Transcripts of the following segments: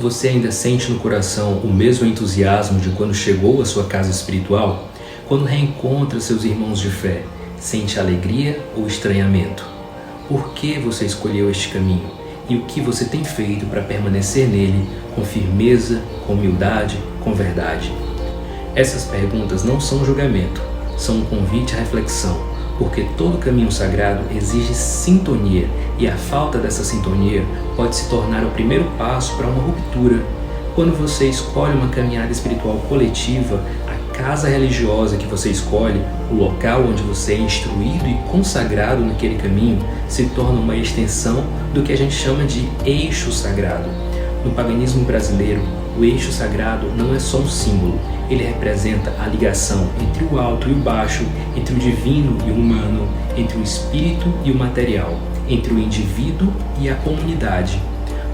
Você ainda sente no coração o mesmo entusiasmo de quando chegou à sua casa espiritual? Quando reencontra seus irmãos de fé, sente alegria ou estranhamento? Por que você escolheu este caminho? E o que você tem feito para permanecer nele com firmeza, com humildade, com verdade? Essas perguntas não são julgamento, são um convite à reflexão, porque todo caminho sagrado exige sintonia e a falta dessa sintonia pode se tornar o primeiro passo para uma ruptura. Quando você escolhe uma caminhada espiritual coletiva, a casa religiosa que você escolhe, o local onde você é instruído e consagrado naquele caminho, se torna uma extensão do que a gente chama de eixo sagrado. No paganismo brasileiro, o eixo sagrado não é só um símbolo, ele representa a ligação entre o alto e o baixo, entre o divino e o humano, entre o espírito e o material, entre o indivíduo e a comunidade.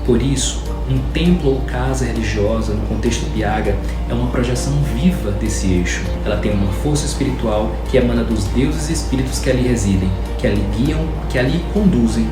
Por isso, um templo ou casa religiosa, no contexto Piaga, é uma projeção viva desse eixo. Ela tem uma força espiritual que emana dos deuses e espíritos que ali residem, que ali guiam, que ali conduzem.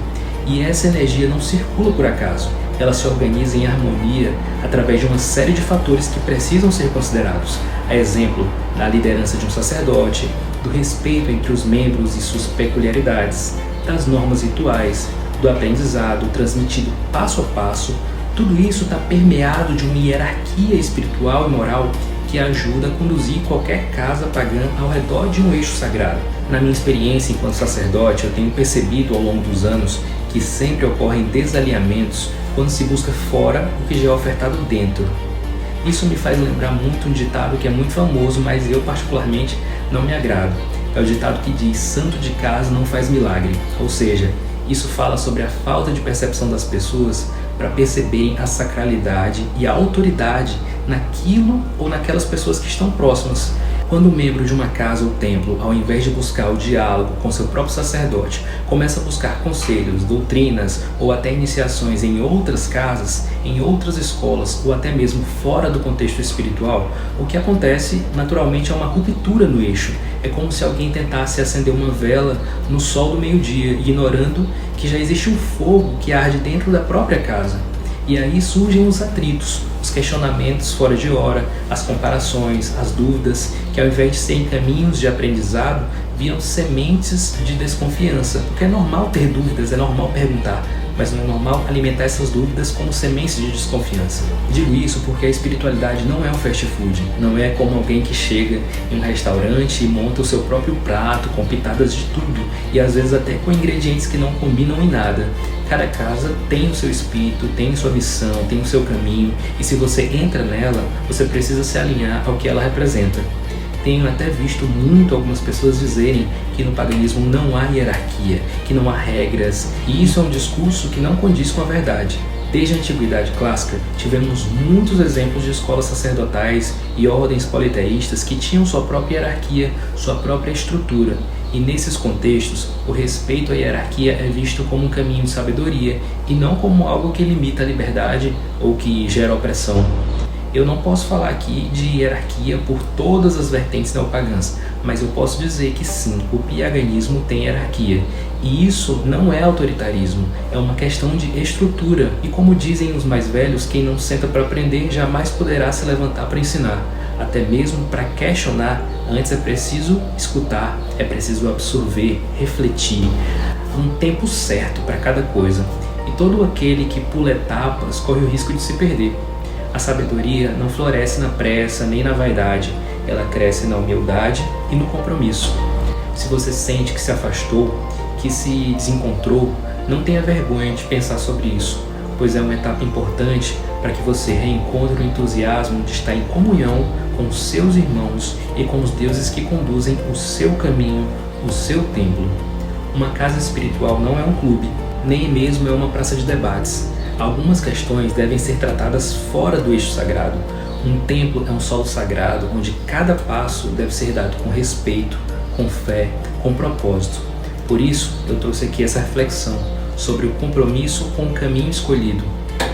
E essa energia não circula por acaso. Ela se organiza em harmonia através de uma série de fatores que precisam ser considerados. A exemplo da liderança de um sacerdote, do respeito entre os membros e suas peculiaridades, das normas rituais, do aprendizado transmitido passo a passo. Tudo isso está permeado de uma hierarquia espiritual e moral que ajuda a conduzir qualquer casa pagã ao redor de um eixo sagrado. Na minha experiência enquanto sacerdote, eu tenho percebido ao longo dos anos que sempre ocorrem desalinhamentos quando se busca fora o que já é ofertado dentro. Isso me faz lembrar muito um ditado que é muito famoso, mas eu particularmente não me agrado. É o ditado que diz: santo de casa não faz milagre. Ou seja, isso fala sobre a falta de percepção das pessoas para perceberem a sacralidade e a autoridade naquilo ou naquelas pessoas que estão próximas. Quando o membro de uma casa ou templo, ao invés de buscar o diálogo com seu próprio sacerdote, começa a buscar conselhos, doutrinas ou até iniciações em outras casas, em outras escolas ou até mesmo fora do contexto espiritual, o que acontece naturalmente é uma ruptura no eixo. É como se alguém tentasse acender uma vela no sol do meio-dia, ignorando que já existe um fogo que arde dentro da própria casa. E aí surgem os atritos, os questionamentos fora de hora, as comparações, as dúvidas, que ao invés de serem caminhos de aprendizado, viram sementes de desconfiança. Porque é normal ter dúvidas, é normal perguntar, mas não é normal alimentar essas dúvidas como sementes de desconfiança. Digo isso porque a espiritualidade não é um fast food, não é como alguém que chega em um restaurante e monta o seu próprio prato com pitadas de tudo e às vezes até com ingredientes que não combinam em nada. Cada casa tem o seu espírito, tem sua missão, tem o seu caminho, e se você entra nela, você precisa se alinhar ao que ela representa. Tenho até visto algumas pessoas dizerem que no paganismo não há hierarquia, que não há regras, e isso é um discurso que não condiz com a verdade. Desde a antiguidade clássica, tivemos muitos exemplos de escolas sacerdotais e ordens politeístas que tinham sua própria hierarquia, sua própria estrutura. E nesses contextos, o respeito à hierarquia é visto como um caminho de sabedoria e não como algo que limita a liberdade ou que gera opressão. Eu não posso falar aqui de hierarquia por todas as vertentes neopagãs, mas eu posso dizer que sim, o piaganismo tem hierarquia. E isso não é autoritarismo, é uma questão de estrutura. E como dizem os mais velhos, quem não senta para aprender jamais poderá se levantar para ensinar. Até mesmo para questionar, antes é preciso escutar, é preciso absorver, refletir. Há um tempo certo para cada coisa. E todo aquele que pula etapas corre o risco de se perder. A sabedoria não floresce na pressa nem na vaidade, ela cresce na humildade e no compromisso. Se você sente que se afastou, que se desencontrou, não tenha vergonha de pensar sobre isso, pois é uma etapa importante para que você reencontre o entusiasmo de estar em comunhão com os seus irmãos e com os deuses que conduzem o seu caminho, o seu templo. Uma casa espiritual não é um clube, nem mesmo é uma praça de debates. Algumas questões devem ser tratadas fora do eixo sagrado. Um templo é um solo sagrado onde cada passo deve ser dado com respeito, com fé, com propósito. Por isso, eu trouxe aqui essa reflexão sobre o compromisso com o caminho escolhido.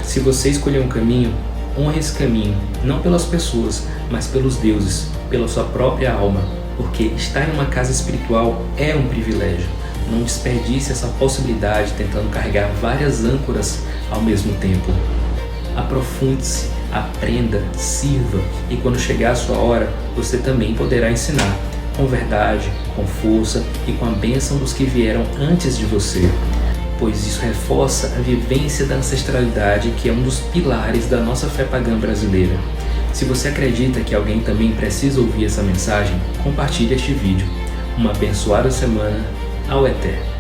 Se você escolher um caminho, honre esse caminho, não pelas pessoas, mas pelos deuses, pela sua própria alma, porque estar em uma casa espiritual é um privilégio. Não desperdice essa possibilidade tentando carregar várias âncoras ao mesmo tempo. Aprofunde-se, aprenda, sirva, e quando chegar a sua hora, você também poderá ensinar, com verdade, com força e com a bênção dos que vieram antes de você, pois isso reforça a vivência da ancestralidade, que é um dos pilares da nossa fé pagã brasileira. Se você acredita que alguém também precisa ouvir essa mensagem, compartilhe este vídeo. Uma abençoada semana ao Eterno.